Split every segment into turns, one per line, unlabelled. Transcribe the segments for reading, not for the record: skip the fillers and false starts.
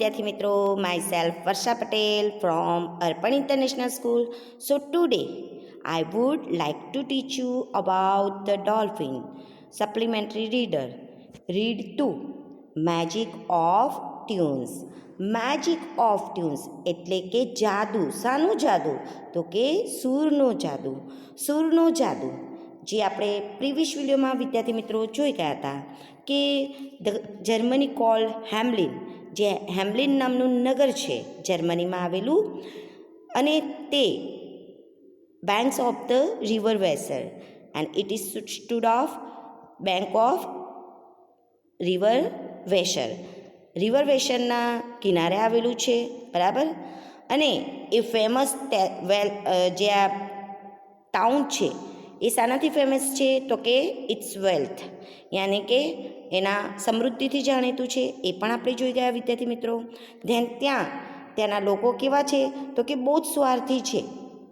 વિદ્યાર્થી મિત્રો, myself Varsha Patel from Arpan International School. So today I would like to teach you about the dolphin. Supplementary reader. Read 2. Magic of tunes. Magic of tunes એટલે કે જાદુ. શાનું જાદુ? તો કે સૂરનો જાદુ. સૂરનો જાદુ જે આપણે પ્રીવિયસ વિડીયોમાં વિદ્યાર્થી મિત્રો જોઈ ગયા હતા કે જર્મની કોલ હેમ્લિન, જે હેમ્લિન નામનું નગર છે જર્મનીમાં આવેલું, અને તે banks of the river Weser and it is stood of bank of river Weser. River વેસરના કિનારે આવેલું છે, બરાબર. અને એ ફેમસ જે આ ટાઉન છે એ શાનાથી ફેમસ છે? તો કે ઇટ્સ વેલ્થ, યાની કે એના સમૃદ્ધિથી જાણીતું છે. એ પણ આપણે જોઈ ગયા વિદ્યાર્થી મિત્રો. ત્યાંના લોકો કેવા છે? તો કે બહુ જ સ્વાર્થી છે,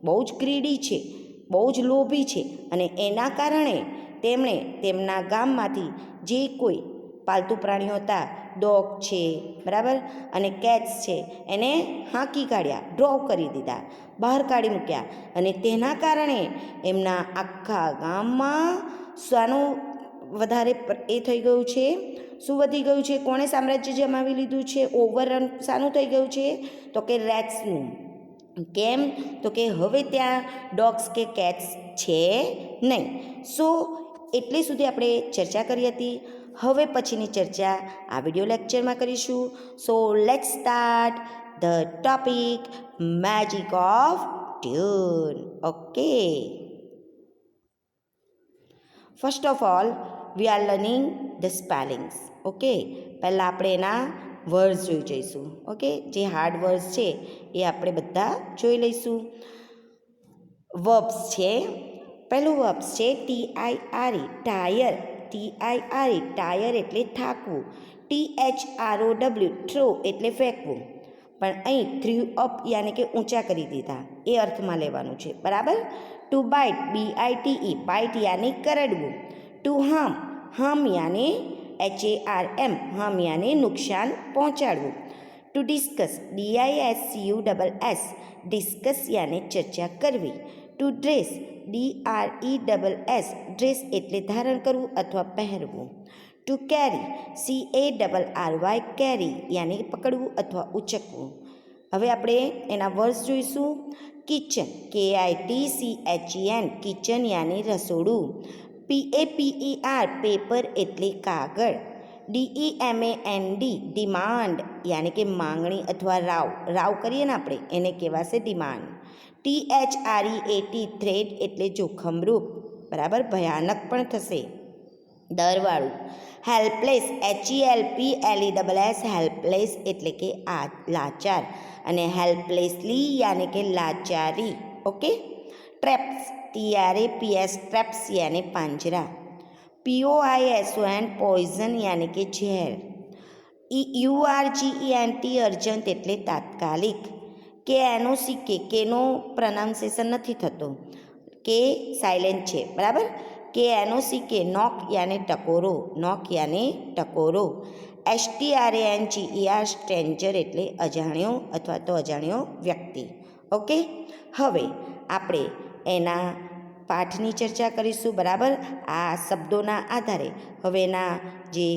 બહુ જ ગ્રીડી છે, બહુ જ લોભી છે. અને એના કારણે તેમણે તેમના ગામમાંથી જે કોઈ પાલતુ પ્રાણીઓ હતા, ડોગ છે, બરાબર, અને કેટ્સ છે, એને હાંકી કાઢ્યા, ડ્રોવ કરી દીધા, બહાર કાઢી મૂક્યા. અને તેના કારણે એમના આખા ગામમાં શાનું વધારે એ થઈ ગયું છે? શું વધી ગયું છે? કોણે સામ્રાજ્ય જમાવી લીધું છે? ઓવરરન શાનું થઈ ગયું છે? તો કે રેટ્સનું. કેમ? તો કે હવે ત્યાં ડોગ્સ કે કેટ્સ છે નહીં. સો એટલે સુધી આપણે ચર્ચા કરી હતી. હવે પછીની ચર્ચા આ વિડીયો લેક્ચરમાં કરીશું. So let's start the topic magic of tune. Okay, first of all we are learning the spellings. Okay, પહેલાં આપણે એના વર્ડ્સ જોઈ જઈશું. ઓકે, જે હાર્ડ વર્ડ્સ છે એ આપણે બધા જોઈ લઈશું. વર્બ્સ છે. પહેલું વર્બ્સ છે TIRE, ટાયર. TIRE, ટાયર એટલે થાકવું. THROW, થ્રો એટલે ફેંકવું. પણ અહીં થ્રુ અપ યાની કે ઊંચા કરી દીધા, એ અર્થમાં લેવાનું છે, બરાબર. ટુ બાઇટ, BITE, બાઇટ યાની કરડવું. ટુ હાર્મ, હાર્મ યાની HARM, હાર્મ યાની નુકસાન પહોંચાડવું. ટુ ડિસ્કસ, DISCUSS, ડિસ્કસ યાની ચર્ચા કરવી. ટુ ડ્રેસ, DRESS, ડ્રેસ એટલે ધારણ કરવું અથવા પહેરવું. ટુ કેરી, CARRY, કેરી યાની પકડવું અથવા ઉચકવું. હવે આપણે એના વર્ડ્સ જોઈશું. કિચન, KITCHEN, કિચન યાની રસોડું. PAPER, પેપર એટલે કાગળ. DEMAND, ડિમાન્ડ યાની કે માંગણી અથવા રાવ. રાવ કરીએ ને આપણે, એને કહેવાશે ડિમાન્ડ. THREAT, થ્રેટ એટલે જોખમરૂપ, બરાબર, ભયાનક પણ થશે, ડરવાળું. હેલ્પલેસ, HELPLESS, હેલ્પલેસ એટલે કે લાચાર, અને હેલ્પલેસલી યાની કે લાચારી. ઓકે. ટ્રેપ્સ, TRAPS, ટ્રેપ્સ યાની પાંજરા. POISON, પોઈઝન યાની કે ઝેર. URGENT, અર્જન્ટ એટલે તાત્કાલિક. KNOCK, કેનો પ્રોનાઉન્સિએશન નથી થતો, કે સાયલેન્ટ છે, બરાબર. KNOCK, નોક યાની ટકોરો, નોક યાની ટકોરો. STRANGER, સ્ટ્રેન્જર એટલે અજાણ્યો અથવા તો અજાણ્યો વ્યક્તિ. ઓકે, હવે આપણે એના પાઠની ચર્ચા કરીશું, બરાબર, આ શબ્દોના આધારે. હવે એના જે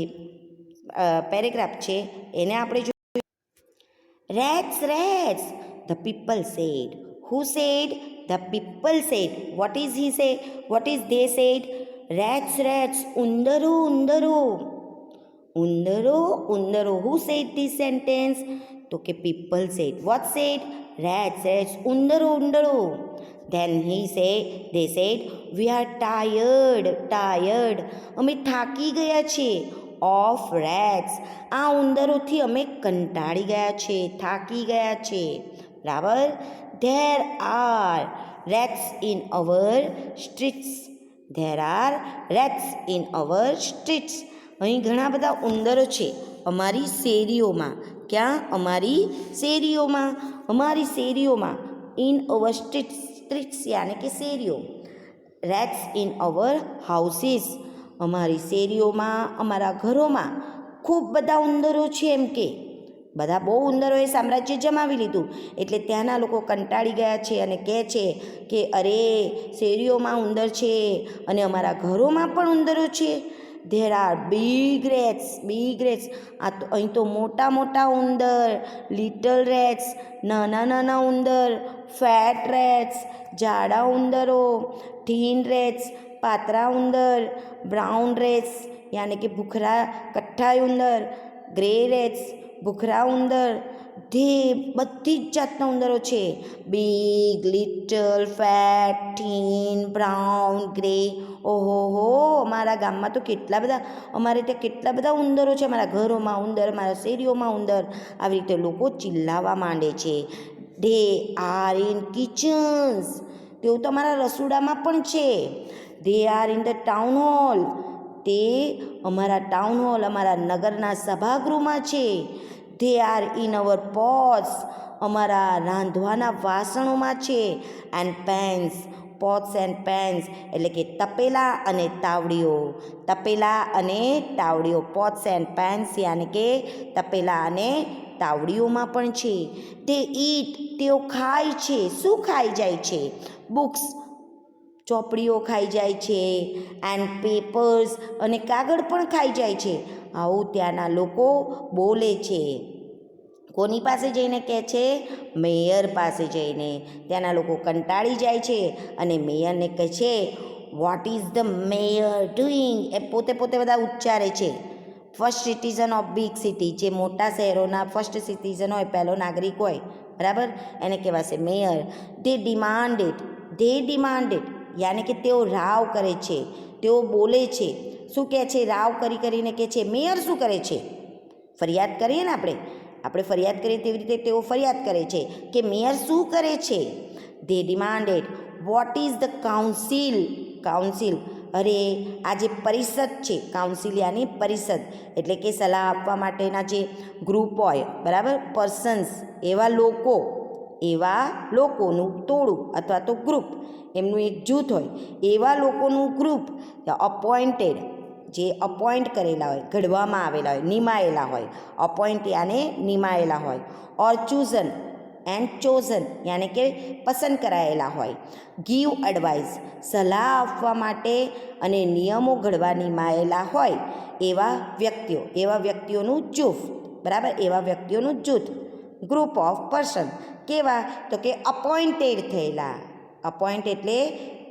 પેરેગ્રાફ છે એને આપણે જોઈએ. Rates, rates, the people said. Who said? The people said. What is he say? What is they said? Rats, rats, ઉંદરો, ઉંદરો. ઉંદરો, ઉંદરો. Who said this sentence? તો કે people said. What said? Rats, rats, ઉંદરો, ઉંદરો. Then they said, we are tired, tired. અમે થાકી ગયા છે. Of rats, આ ઉંદરોથી અમે કંટાળી ગયા છે, થાકી ગયા છે, બરાબર. There are rats in our streets. There are rats in our streets. અહીં ઘણા બધા ઉંદરો છે અમારી શેરીઓમાં. ક્યાં? અમારી શેરીઓમાં. અમારી શેરીઓમાં. ઇન અવર સ્ટ્રીટ્સ, સ્ટ્રીટ્સ યાની કે શેરીઓ. રેટ્સ ઇન અવર હાઉસીસ, અમારી શેરીઓમાં, અમારા ઘરોમાં ખૂબ બધા ઉંદરો છે એમ કે. બધા બહુ ઉંદરોએ સામ્રાજ્ય જમાવી લીધું. એટલે ત્યાંના લોકો કંટાળી ગયા છે અને કહે છે કે અરે શેરીઓમાં ઉંદર છે અને અમારા ઘરોમાં પણ ઉંદરો છે. ધેર આર બિગ રેટ્સ, અહીં તો મોટા મોટા ઉંદર, લિટલ રેટ્સ, નાના નાના ઉંદર, ફેટ રેટ્સ, જાડા ઉંદરો, થીન રેટ્સ, પાતળા ઉંદર, બ્રાઉન રેટ્સ યાની કે ભૂખરા કઠ્ઠાઈ ઉંદર, ગ્રે રેટ્સ ભૂખરા ઉંદર, બધી જ જાતના ઉંદરો છે. Big, little, fat, thin, brown, grey. ઓહો, અમારા ગામમાં તો અમારે ત્યાં કેટલા બધા ઉંદરો છે. અમારા ઘરોમાં ઉંદર, મારા શેરીઓમાં ઉંદર. આવી રીતે લોકો ચિલ્લાવા માંડે છે. ધે આર ઇન કિચન્સ, તેઓ તો અમારા રસોડામાં પણ છે. They are in the town hall, તે અમારા ટાઉન હોલ, અમારા નગરના સભાગૃહમાં છે. They are in our pots, અમારા રાંધવાના વાસણોમાં છે. And pans, pots and pans એટલે કે તપેલા અને તાવડીઓ. તપેલા અને તાવડીઓ, પોટ્સ એન્ડ પેન્સ યાની કે તપેલા અને તાવડીઓમાં પણ છે. તે ઈટ, તેઓ ખાય છે. શું ખાઈ જાય છે? બુક્સ, ચોપડીઓ ખાઈ જાય છે. એન્ડ પેપર્સ, અને કાગળ પણ ખાઈ જાય છે. આવું ત્યાંના લોકો બોલે છે. કોની પાસે જઈને કહે છે? મેયર પાસે જઈને. ત્યાંના લોકો કંટાળી જાય છે અને મેયરને કહે છે, what is the mayor doing? એ પોતે બધા ઉચ્ચારે છે. First citizen of big city, જે મોટા શહેરોના ફર્સ્ટ સિટીઝન હોય, પહેલો નાગરિક હોય, બરાબર, એને કહેવાશે મેયર. ધે ડિમાન્ડેડ યાની કે તેઓ રાવ કરે છે, તેઓ બોલે છે. શું કહે છે? રાવ કરીને કહે છે. મેયર શું કરે છે? ફરિયાદ કરીએ ને આપણે ફરિયાદ કરીએ તેવી રીતે તેઓ ફરિયાદ કરે છે કે મેયર શું કરે છે. They demanded, vote is the council? અરે આ જે પરિષદ છે, કાઉન્સિલ યાની પરિષદ એટલે કે સલાહ આપવા માટેના જે ગ્રુપ હોય, બરાબર, પર્સન્સ, એવા લોકોનું ટોળું અથવા તો ગ્રુપ, એમનું એક જૂથ હોય, એવા લોકોનું ગ્રુપ અપોઇન્ટેડ, જે અપોઇન્ટ કરેલા હોય, ઘડવામાં આવેલા હોય, નિમાયેલા હોય. અપોઇન્ટ યાને નિમાયેલા હોય. ઓર ચોઝન યાને કે પસંદ કરાયેલા હોય. ગીવ એડવાઇસ, સલાહ આપવા માટે અને નિયમો ઘડવા નિમાયેલા હોય એવા વ્યક્તિઓનું જૂથ, બરાબર, એવા વ્યક્તિઓનું જૂથ, ગ્રુપ ઓફ પર્સન. કેવા? તો કે અપોઇન્ટેડ થયેલા. અપોઇન્ટ એટલે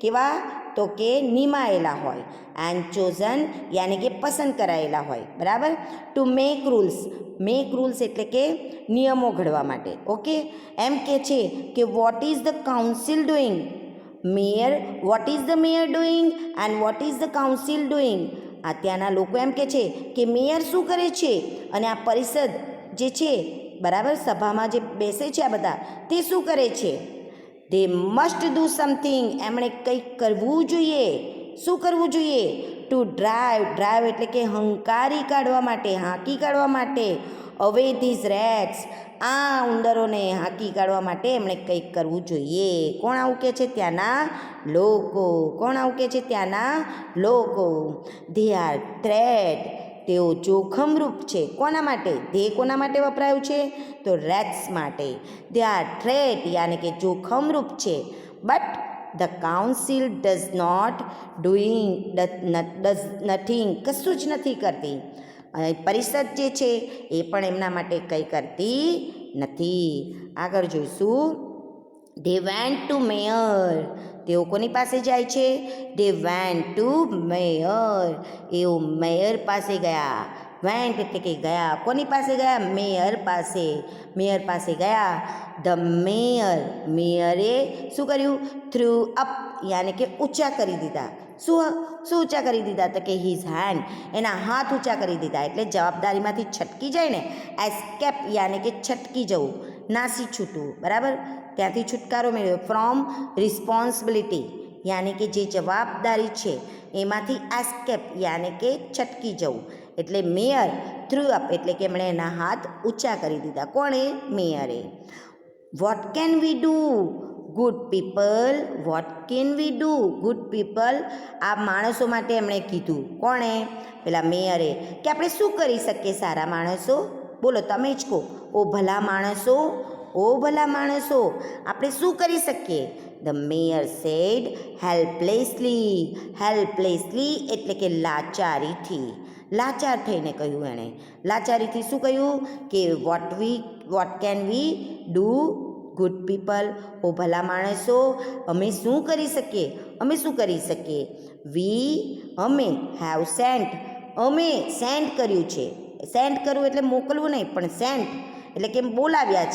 કેવા? તો કે નિમાયેલા હોય. એન્ડ ચોઝન યાની કે પસંદ કરાયેલા હોય, બરાબર. ટુ મેક રૂલ્સ એટલે કે નિયમો ઘડવા માટે. ઓકે, એમ કે છે કે vote is the council doing? Vote is the mayor doing and what is the council doing? આ ત્યાંના લોકો એમ કે છે કે મેયર શું કરે છે અને આ પરિષદ જે છે, બરાબર, સભામાં જે બેસે છે આ બધા, તે શું કરે છે? ધે મસ્ટ ડુ સમથિંગ, એમણે કંઈક કરવું જોઈએ. શું કરવું જોઈએ? ટુ ડ્રાઈવ એટલે કે હંકારી કાઢવા માટે, હાંકી કાઢવા માટે. અવે ધીઝ રેટ્સ, આ ઉંદરોને હાંકી કાઢવા માટે એમણે કંઈક કરવું જોઈએ. કોણ આવું કહે છે? ત્યાંના લોકો. કોણ આવું કહે છે? ત્યાંના લોકો. ધે આર થ્રેટ, તેઓ જોખમરૂપ છે. કોના માટે? કોના માટે વપરાયું છે? તો રેટ્સ માટે. ધે આર થ્રેટ યાની કે જોખમરૂપ છે. But the council does nothing, કશું જ નથી કરતી. પરિષદ જે છે એ પણ એમના માટે કંઈ કરતી નથી. આગળ જોઈશું. ધે વેન્ટ ટુ મેયર, તેઓ કોની પાસે જાય છે? ધે વેન્ટ ટુ મેયર, એઓ મેયર પાસે ગયા. વેન્ટ એટલે કે ગયા. કોની પાસે ગયા? મેયર પાસે ગયા. ધ મેયરે શું કર્યું? થ્રુ અપ યાની કે ઊંચા કરી દીધા. શું ઊંચા કરી દીધા? તો કે હિઝ હેન્ડ, એના હાથ ઊંચા કરી દીધા. એટલે જવાબદારીમાંથી છટકી જાય ને, એસ્કેપ યાની કે છટકી જવું, નાસી છૂટવું, બરાબર, ત્યાંથી છુટકારો મેળવ્યો. ફ્રોમ રિસ્પોન્સિબિલિટી યાની કે જે જવાબદારી છે એમાંથી એસ્કેપ યાની કે છટકી જવું. એટલે મેયર થ્રુ અપ એટલે કે એમણે એના હાથ ઊંચા કરી દીધા. કોણે? મેયરે. What can we do good people? આ માણસો માટે એમણે કીધું. કોણે? પેલા મેયરે, કે આપણે શું કરી શકીએ સારા માણસો? બોલો તમે જ કહો. ઓ ભલા માણસો, ઓ ભલા માણસો, આપણે શું કરી શકીએ? The mayor said helplessly. Helplessly એટલે કે લાચારીથી, લાચાર થઈને કહ્યું એણે. લાચારીથી શું કહ્યું કે what can we do good people? ઓ ભલા માણસો, અમે શું કરી શકીએ? અમે શું કરી શકીએ? અમે હેવ સેન્ટ. અમે સેન્ડ કર્યું છે. સેન્ડ કરવું એટલે મોકલવું નહીં, પણ સેન્ટ એટલે કે બોલાવ્યા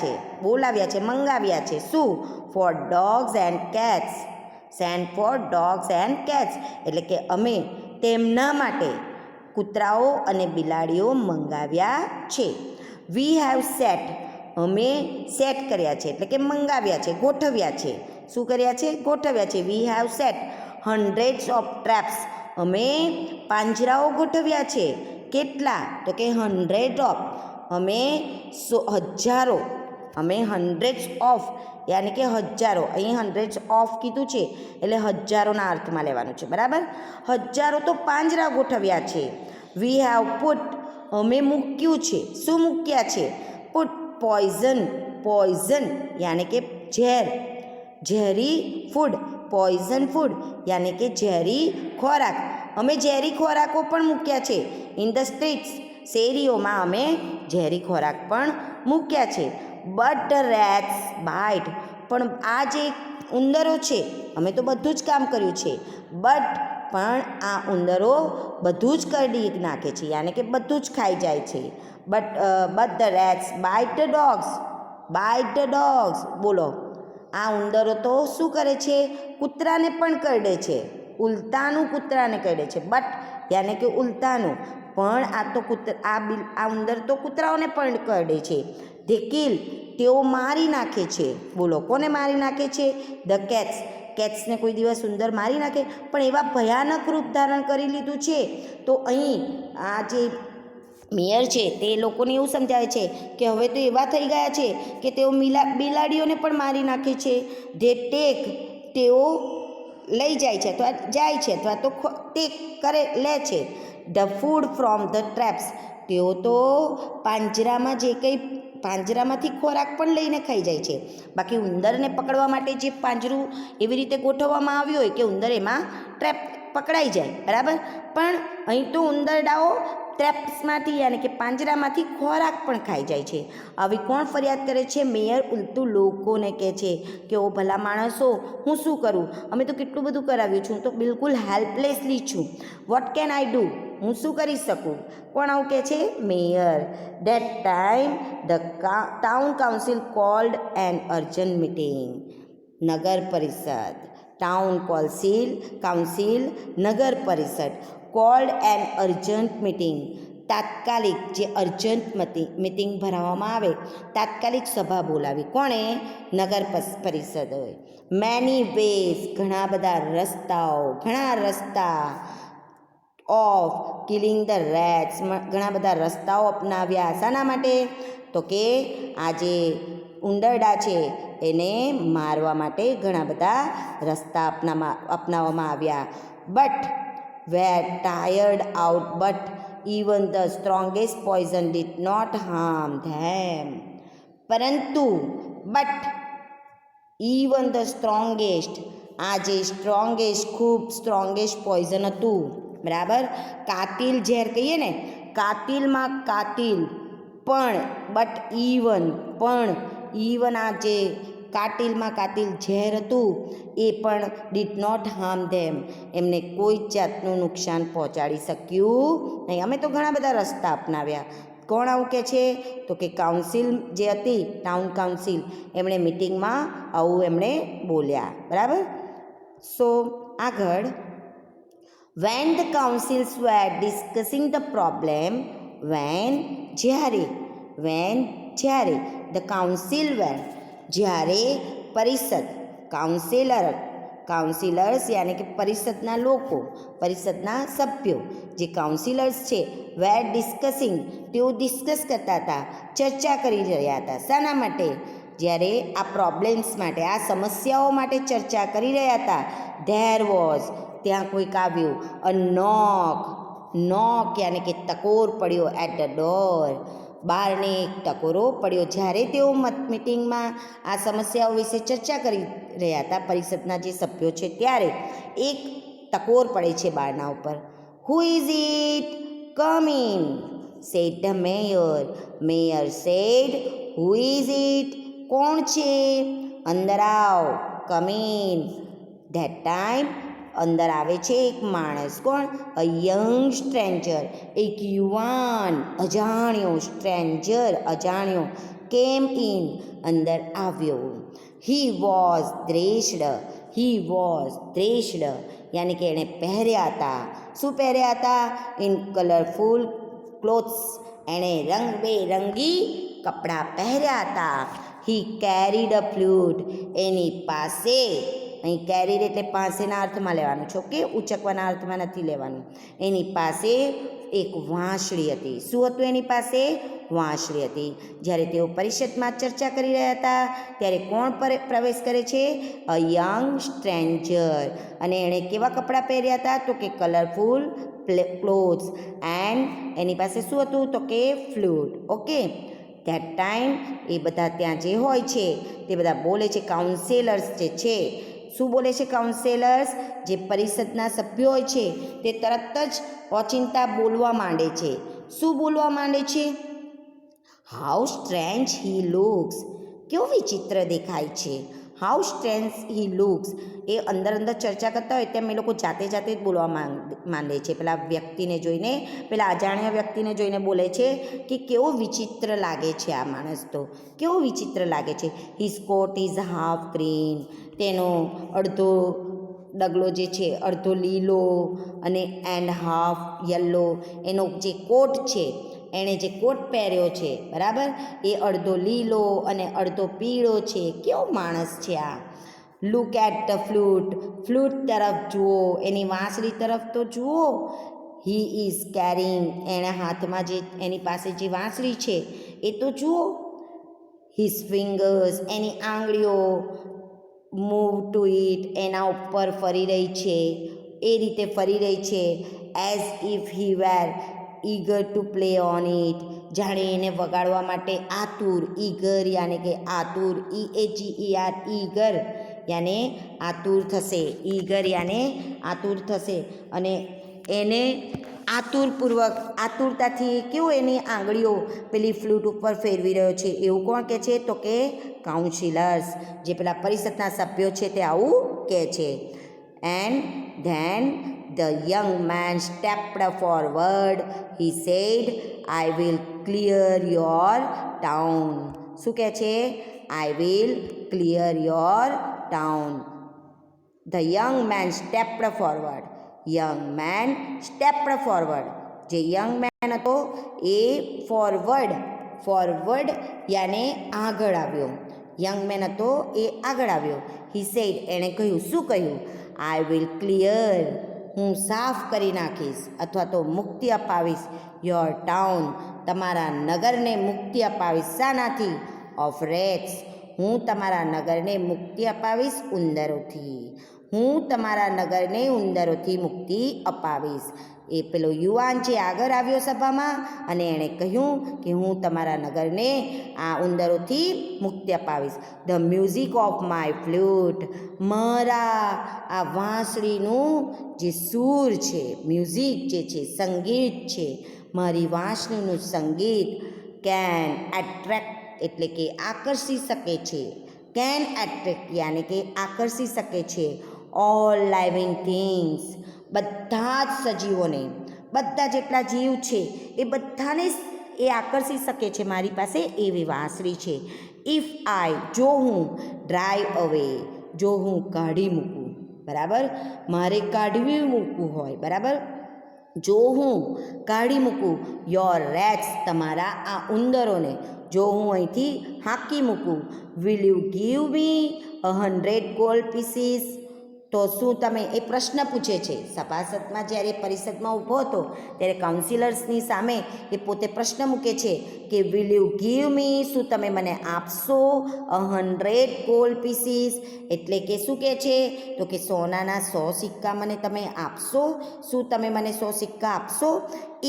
છે, મંગાવ્યા છે. શું? For dogs and cats. Send for dogs and cats એટલે કે અમે તેમના માટે કૂતરાઓ અને બિલાડીઓ મંગાવ્યા છે. We have set. અમે સેટ કર્યા છે એટલે કે મંગાવ્યા છે, ગોઠવ્યા છે. શું કર્યા છે? ગોઠવ્યા છે. We have set hundreds of traps. અમે પાંજરાઓ ગોઠવ્યા છે. કેટલા? તો કે હન્ડ્રેડ ઓફ. અમે હજારો. અમે હન્ડ્રેડ્સ ઓફ યાની કે હજારો. અહીં હન્ડ્રેડ્સ ઓફ કીધું છે એટલે હજારોના અર્થમાં લેવાનું છે, બરાબર? હજારો તો પાંજરા ગોઠવ્યા છે. We have put. અમે મૂક્યું છે. શું મૂક્યા છે? Put poison. પોઈઝન યાની કે ઝેર. ઝેરી ફૂડ. પોઈઝન ફૂડ યાની કે ઝેરી ખોરાક. અમે ઝેરી ખોરાકો પણ મૂક્યા છે. In the streets. શેરીઓમાં અમે ઝેરી ખોરાક પણ મૂક્યા છે. But the rats bite. પણ આ જે ઉંદરો છે, અમે તો બધું જ કામ કર્યું છે, પણ આ ઉંદરો બધું જ કરડી નાખે છે, યાની કે બધું જ ખાઈ જાય છે. But the rats bite the dogs. Bite the dogs. બોલો, આ ઉંદરો તો શું કરે છે? કૂતરાને પણ કરડે છે. ઉલટાનું કૂતરાને કરડે છે. બટ યાને કે ઉલટાનું. પણ આ ઉંદર તો કૂતરાઓને પણ કરડે છે. They kill. તેઓ મારી નાખે છે. બોલો, કોને મારી નાખે છે? The cats. કેટ્સને કોઈ દિવસ ઉંદર મારી નાખે? પણ એવા ભયાનક રૂપ ધારણ કરી લીધું છે. તો અહીં આ જે મેયર છે તે લોકોને એવું સમજાવે છે કે હવે તો એવા થઈ ગયા છે કે તેઓ બિલાડીઓને પણ મારી નાખે છે. They take. તેઓ લઈ જાય છે અથવા તો લે છે. The food from the traps. તેઓ તો પાંજરામાંથી ખોરાક પણ લઈને ખાઈ જાય છે. બાકી ઉંદરને પકડવા માટે જે પાંજરું એવી રીતે ગોઠવવામાં આવ્યું હોય કે ઉંદર એમાં ટ્રેપ પકડાઈ જાય, બરાબર? પણ અહીં તો ઉંદરડાઓ ટ્રેપ્સમાંથી યાની કે પાંજરામાંથી ખોરાક પણ ખાઈ જાય છે. આવી કોણ ફરિયાદ કરે છે? મેયર ઉલટું લોકોને કહે છે કે ઓ ભલા માણસો, હું શું કરું? અમે તો કેટલું બધું કરાવ્યું છું, હું તો બિલકુલ હેલ્પલેસલી છું. What can I do? હું શું કરી શકું? કોણ આવું કહે છે? Mayor. That time the town council called an urgent meeting. નગર પરિષદ. ટાઉન કાઉન્સિલ નગર પરિષદ કોલ્ડ એન અર્જન્ટ મિટિંગ. તાત્કાલિક, જે અર્જન્ટ મિટિંગ ભરાવવામાં આવે, તાત્કાલિક સભા બોલાવી. કોણે? નગર પરિષદોએ. Many ways. ઘણા રસ્તા ઓફ કિલિંગ ધ રેટ્સ. ઘણા બધા રસ્તાઓ અપનાવ્યા. શાના માટે? તો કે આ જે ઉંદરડા છે એને મારવા માટે ઘણા બધા રસ્તા અપનાવવામાં આવ્યા. But were tired out. But even the strongest poison did not harm them. પરંતુ ઇવન ધ સ્ટ્રોંગેસ્ટ. આ જે ખૂબ સ્ટ્રોંગેસ્ટ પોઈઝન હતું, બરાબર? કાતિલ ઝેર કહીએ ને, કાતિલમાં કાતિલ. ઇવન આ જે કાતિલમાં કાતિલ ઝેર હતું એ પણ ડીડ નોટ હાર્મ ધેમ. એમને કોઈ જાતનું નુકસાન પહોંચાડી શક્યું નહીં. અમે તો ઘણા બધા રસ્તા અપનાવ્યા. કોણ આવું કહે છે? તો કે કાઉન્સિલ જે હતી, ટાઉન કાઉન્સિલ, એમણે મિટિંગમાં આવું બોલ્યા, બરાબર? સો આગળ, when the councils were discussing the problem, જ્યારે the council were, જ્યારે પરિષદ, કાઉન્સિલર્સ યાની કે પરિષદના લોકો, પરિષદના સભ્યો જે કાઉન્સિલર્સ છે, વેર ડિસ્કસિંગ, તેઓ ડિસ્કસ કરતા હતા, ચર્ચા કરી રહ્યા હતા. શાના માટે? જ્યારે આ પ્રોબ્લેમ્સ માટે, આ સમસ્યાઓ માટે ચર્ચા કરી રહ્યા હતા. There was. ત્યાં કોઈક આવ્યું. અ નોક યાની કે ટકોર પડ્યો. At the door. બાળને એક ટકોરો પડ્યો. જ્યારે તેઓ મીટિંગમાં આ સમસ્યાઓ વિશે ચર્ચા કરી રહ્યા હતા, પરિષદના જે સભ્યો છે, ત્યારે એક ટકોર પડે છે બાળના ઉપર. Who is it? Come in, said the mayor. Mayor said, who is it? કોણ છે? અંદર આવ. Come in. ધેટ ટાઈમ અંદર આવે છે એક માણસ. કોણ? અ યંગ સ્ટ્રેન્જર, એક યુવાન, અજાણ્યો. સ્ટ્રેન્જર, અજાણ્યો. કેમ ઇન, અંદર આવ્યો. He was dressed. He was dressed, યાની કે એણે પહેર્યા હતા. શું પહેર્યા હતા? ઇન કલરફુલ ક્લોથ્સ, એણે રંગબેરંગી કપડાં પહેર્યા હતા. હી કેરીડ અ ફ્લૂટ, એની પાસે, અહીં કેરીડ એટલે પાસેના અર્થમાં લેવાનું છે, ઓકે, ઉચકવાના અર્થમાં નથી લેવાનું. એની પાસે એક વાંસળી હતી. શું હતું એની પાસે? વાંસળી હતી. જ્યારે તેઓ પરિષદમાં ચર્ચા કરી રહ્યા હતા, ત્યારે કોણ પ્રવેશ કરે છે? અ યંગ સ્ટ્રેન્જર. અને એણે કેવા કપડાં પહેર્યા હતા? તો કે કલરફુલ ક્લોથ્સ. એન્ડ એની પાસે શું હતું? તો કે ફ્લૂટ. ઓકે. ધેટ ટાઈમ એ બધા ત્યાં જે હોય છે તે બધા બોલે છે. કાઉન્સેલર્સ જે છે, શું બોલે છે? કાઉન્સેલર્સ, જે પરિષદના સભ્યો હોય છે, તે તરત જ ઓચિંતા બોલવા માંડે છે. શું બોલવા માંડે છે? હાઉ સ્ટ્રેન્જ હી લુક્સ, કેવો વિચિત્ર દેખાય છે. How strange he looks. એ અંદર ચર્ચા કરતા હોય તેમ એ લોકો જાતે જ બોલવા માંડે છે. પેલા વ્યક્તિને જોઈને, પેલા અજાણ્યા વ્યક્તિને જોઈને બોલે છે કે કેવો વિચિત્ર લાગે છે આ માણસ, તો કેવો વિચિત્ર લાગે છે. His coat is half green, તેનો અડધો ડગલો જે છે અડધો લીલો અને એન્ડ હાફ યલો, એનો જે કોટ છે, એણે જે કોટ પહેર્યો છે, બરાબર, એ અડધો લીલો અને અડધો પીળો છે. કેવો માણસ છે આ. Look at the flute, flute તરફ જુઓ, એની વાંસળી તરફ તો જુઓ. હી ઇઝ કેરિંગ, એના હાથમાં જે, એની પાસે જે વાંસળી છે એ તો જુઓ. હિઝ ફિંગર્સ, એની આંગળીઓ મૂવ ટુ ઇટ, એના ઉપર ફરી રહી છે, એ રીતે ફરી રહી છે. As if he were eager to play on it, જાણે એને વગાડવા માટે આતુર. ઈગર યાને કે આતુર. EAGER, ઈગર યાને આતુર થશે. ઈગર યાને આતુર થશે. અને એને આતુરપૂર્વક, આતુરતાથી કેવું એની આંગળીઓ પેલી ફ્લૂટ ઉપર ફેરવી રહ્યો છે. એવું કોણ કહે છે? તો કે કાઉન્સિલર્સ, જે પેલા પરિષદના સભ્યો છે તે આવું કહે છે. And then the young man stepped forward. He said, I will clear your town. શું કહે છે? I will clear your town. The young man stepped forward. Young man stepped forward. જે યંગ મેન હતો એ ફોરવર્ડ યાને આગળ આવ્યો. Young main હતો એ આગળ આવ્યો. He said, એણે કહ્યું. શું કહ્યું? I will clear, હું સાફ કરી નાખીશ અથવા તો મુક્તિ અપાવીશ. યોર ટાઉન, તમારા નગરને મુક્તિ અપાવીશ. શાનાથી? ઓફ રેટ્સ, હું તમારા નગરને મુક્તિ અપાવીશ ઉંદરોથી. હું તમારા નગરને ઉંદરોથી મુક્તિ અપાવીશ. એ પેલો યુવાન જે આગળ આવ્યો સભામાં અને એણે કહ્યું કે હું તમારા નગરને આ ઉંદરોથી મુક્તિ અપાવીશ. The music of my flute, મારા આ વાંસળીનું જે સૂર છે, મ્યુઝિક જે છે, સંગીત છે, મારી વાંસળીનું સંગીત કેન એટ્રેક્ટ એટલે કે આકર્ષી શકે છે. કેન એટ્રેક્ટ યાને કે આકર્ષી શકે છે. ઓલ લાઇવિંગ થિંગ્સ, બધા જ સજીવોને, બધા જેટલા જીવ છે એ બધાને એ આકર્ષી શકે છે. મારી પાસે એવી વાંસળી છે. ઇફ આઈ, જો હું, ડ્રાઈવ અવે, જો હું કાઢી મૂકું, બરાબર, મારે કાઢવી મૂકવું હોય, બરાબર, જો હું કાઢી મૂકું યોર રેટ્સ, તમારા આ ઉંદરોને જો હું અહીંથી હાંકી મૂકું, will you give me 100 gold pieces, તો શું તમે, એ પ્રશ્ન પૂછે છે. સભાસદમાં જ્યારે પરિષદમાં ઊભો હતો ત્યારે કાઉન્સિલર્સની સામે એ પોતે પ્રશ્ન મૂકે છે કે વિલ યુ ગીવ મી, શું તમે મને આપશો 100 ગોલ્ડ પીસીસ, એટલે કે શું કહે છે? તો કે સોનાના 100 સિક્કા મને તમે આપશો. શું તમે મને 100 સિક્કા આપશો?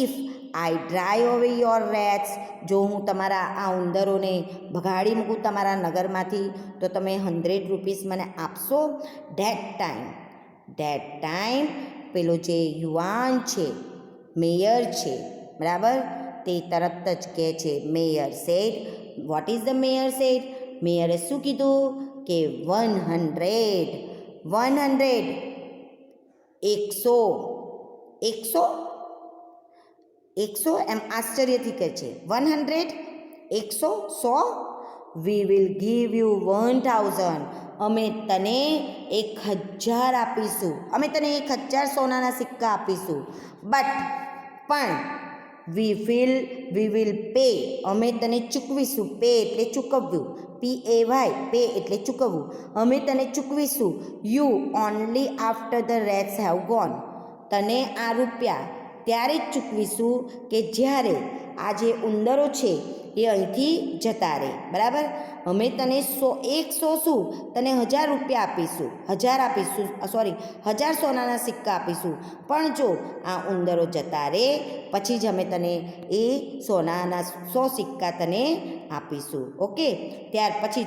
ઇફ આઈ ડ્રાઈવ અવે યોર રેટ્સ. જો હું તમારા આ ઉંદરોને ભગાડી મૂકું તમારા નગરમાંથી તો તમે 100 રૂપીસ મને આપશો. ધેટ ટાઈમ પેલો જે યુવાન છે, મેયર છે, બરાબર, તે તરત જ કહે છે, mayor said. What is the mayor said? મેયરે શું કીધું કે 100 100 એમ આશ્ચર્યથી કહે છે. 100 100 વી વિલ ગીવ યુ 1000. અમે તને 1000 આપીશું. અમે તને 1000 સોનાના સિક્કા આપીશું. પણ વી વિલ પે. અમે તને ચૂકવીશું. પે એટલે ચૂકવવું. PAY પે એટલે ચૂકવવું. અમે તને ચૂકવીશું. You only after the rats have gone. તને આ રૂપિયા ત્યારે જ ચૂકવીશું કે જ્યારે આ જે ઉંદરો છે એ અહીંથી જતા રહે. બરાબર, અમે તને 100 શું તને 1000 રૂપિયા આપીશું. 1000 સોનાના સિક્કા આપીશું. પણ જો આ ઉંદરો જતા રહે પછી જ અમે તને એ સોનાના 100 સિક્કા તને આપીશું. ઓકે, ત્યાર પછી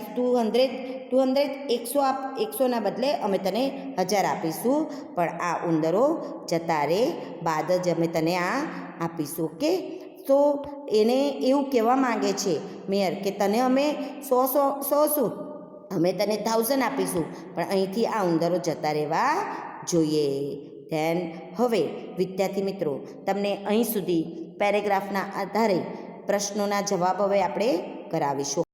100ના બદલે અમે તને 1000 આપીશું. પણ આ ઉંદરો જતા રહે બાદ જ અમે તને આ આપીશું. ઓકે, તો એને એવું કહેવા માંગે છે મેયર કે તને અમે 100 શું અમે તને 1000 આપીશું. પણ અહીંથી આ ઉંદરો જતા રહેવા જોઈએ. ધેન હવે વિદ્યાર્થી મિત્રો, તમને અહીં સુધી પેરેગ્રાફના આધારે પ્રશ્નોના જવાબ હવે આપણે કરાવીશું.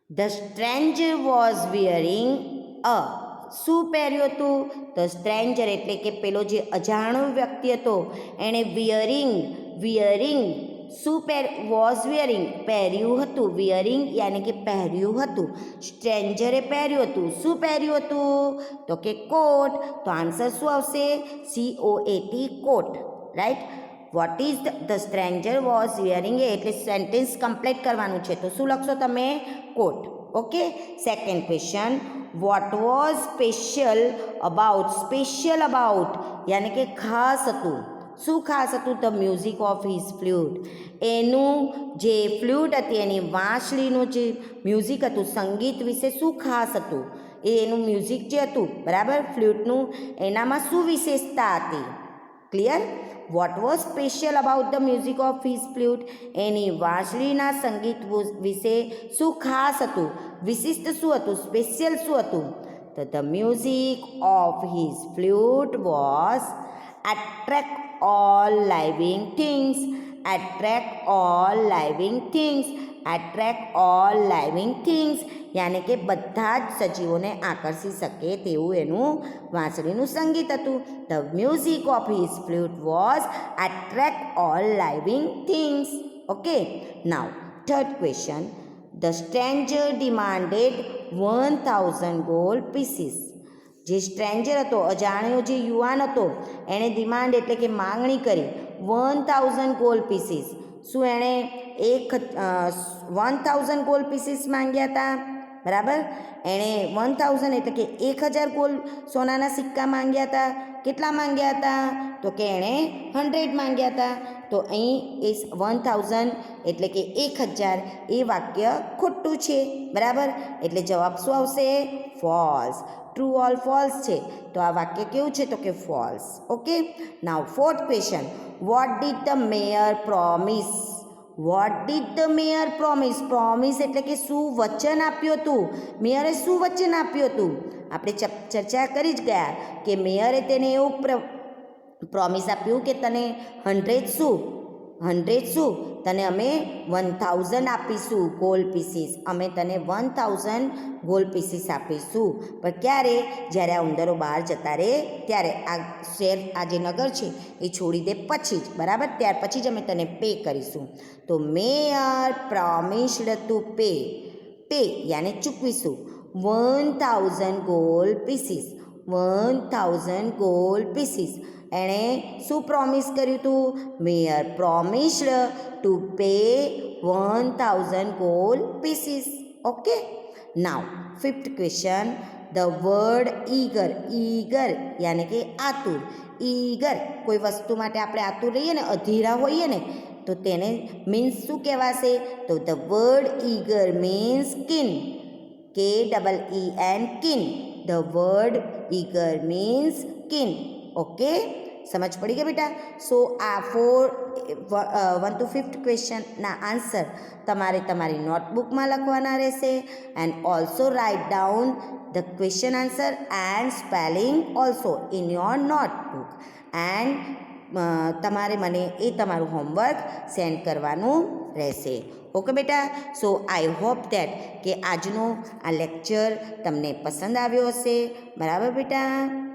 ધ સ્ટ્રેન્જર વોઝ વિયરિંગ અ. શું પહેર્યું હતું? ધ સ્ટ્રેન્જર એટલે કે પેલો જે અજાણ્યો વ્યક્તિ હતો એણે વિયરિંગ શું વોઝ વિયરિંગ પહેર્યું હતું. વિયરિંગ યાની કે પહેર્યું હતું. સ્ટ્રેન્જરે પહેર્યું હતું. શું પહેર્યું હતું? તો કે કોટ. તો આન્સર શું આવશે? COAT, coat. Right. What is the stranger was wearing એટલે સેન્ટેન્સ કમ્પ્લીટ કરવાનું છે. તો શું લખશો તમે? Coat. Okay. Second question, what was special about યાની કે ખાસ હતું. શું ખાસ હતું? The music of his flute. એનું જે ફ્લ્યુટ હતી એની વાંસળીનું જે મ્યુઝિક હતું, સંગીત વિશે શું ખાસ હતું? એનું મ્યુઝિક જે હતું, બરાબર, ફ્લ્યુટનું, એનામાં શું વિશેષતા હતી? Clear? What was special about the music of his flute? એની વાંસળીના સંગીત વિશે શું ખાસ હતું? વિશિષ્ટ શું હતું? સ્પેશિયલ શું હતું? તો the music of his flute was attract all living things. યાની કે બધા જ સજીવોને આકર્ષી શકે તેવું એનું વાંસળીનું સંગીત હતું. The music of his flute was attract all living things. Okay. Now third question, the stranger demanded 1000 gold pieces. જે સ્ટ્રેન્જર હતો, અજાણ્યો જે યુવાન હતો, એણે ડિમાન્ડ એટલે કે માંગણી કરી 1000 ગોલ્ડ પીસીસ. શું એણે 1000 ગોલ્ડ પીસીસ માંગ્યા હતા? બરાબર, એણે 1000 એટલે કે 1000 ગોલ્ડ સોનાના સિક્કા માંગ્યા હતા. કેટલા માંગ્યા હતા? તો કે એણે 100 માંગ્યા હતા. તો અહીં એ 1000 એટલે કે 1000 એ વાક્ય ખોટું છે. બરાબર, એટલે જવાબ શું આવશે? ફોલ્સ. ટ્રુ ઓર ફોલ્સ છે. તો આ વાક્ય કેવું છે? તો કે false. Okay. Now fourth question, what did the mayor promise? Promise એટલે કે શું વચન આપ્યું હતું? મેયરે શું વચન આપ્યું હતું? આપણે ચર્ચા કરી જ ગયા કે મેયરે તેને એવું પ્રોમિસ આપ્યું કે તને 100 શું તને અમે 1000 આપીશું ગોલ્ડ પીસીસ. અમે તને 1000 ગોલ્ડ પીસીસ આપીશું. પણ ક્યારે? જ્યારે આ ઉંદરો બહાર જતા રહે ત્યારે, આ શહેર, આ જે નગર છે એ છોડી દે પછી જ. બરાબર, ત્યાર પછી જ અમે તને પે કરીશું. તો મેયર પ્રોમિસ્ડ ટુ પે યાને ચૂકવીશું 1000 ગોલ્ડ પીસીસ. એણે શું પ્રોમિસ કર્યું હતું? Mayor promised to pay 1000 gold pieces. Okay. Now fifth question, the word eager યાની કે આતુર ઈગર કોઈ વસ્તુ માટે આપણે આતુર રહીએ ને, અધીરા હોઈએ ને, તો તેને મીન્સ શું કહેવાશે? તો the word eager means keen. KEEN keen. The word eager means keen. Okay, સમજ પડી ગઈ બેટા? સો આ 1 to 5th ક્વેશ્ચનના આન્સર તમારે તમારી નોટબુકમાં લખવાના રહેશે. And also write down the question answer and spelling also in your notebook. And તમારે મને એ તમારું હોમવર્ક સેન્ડ કરવાનું રહેશે. ઓકે બેટા? સો આઈ હોપ દેટ કે આજનો આ લેક્ચર તમને પસંદ આવ્યો હશે. બરાબર બેટા?